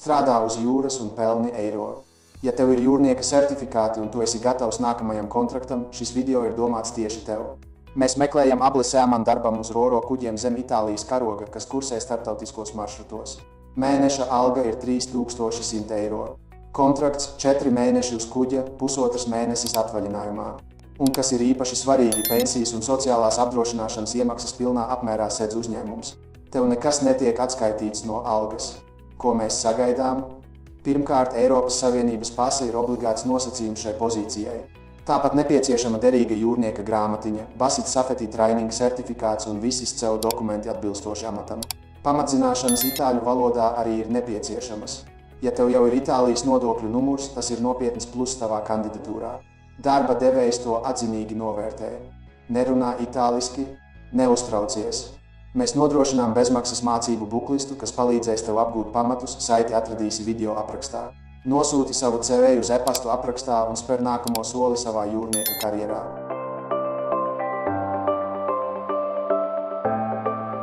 Strādā uz jūras un pelni eiro. Ja tev ir jūrnieka certifikāti un tu esi gatavs nākamajam kontraktam, šis video ir domāts tieši tev. Mēs meklējam abli sēmanu darbam uz roro kuģiem zem Itālijas karoga, kas kursē starptautiskos maršrutos. Mēneša alga ir 3100 eiro. Kontrakts 4 mēneši uz kuģa, pusotrs mēnesis atvaļinājumā. Un kas ir īpaši svarīgi, pensijas un sociālās apdrošināšanas iemaksas pilnā apmērā sedz uzņēmums. Tev nekas netiek atskaitīts no algas. Ko mēs sagaidām? Pirmkārt, Eiropas Savienības pase ir obligāts nosacījums šai pozīcijai. Tāpat nepieciešama derīga jūrnieka grāmatiņa, Basit Safety Training certifikāts un visi SCEU dokumenti atbilstoši amatam. Pamatzināšanas itāļu valodā arī ir nepieciešamas. Ja tev jau ir Itālijas nodokļu numurs, tas ir nopietns pluss tavā kandidatūrā. Darba devējs to atzinīgi novērtē. Nerunā itāliski? Neuztraucies. Mēs nodrošinām bezmaksas mācību buklistu, kas palīdzēs tev apgūt pamatus, saiti atradīsi video aprakstā. Nosūti savu CV uz e-pastu aprakstā un spēr nākamo soli savā jūrnieka karjerā.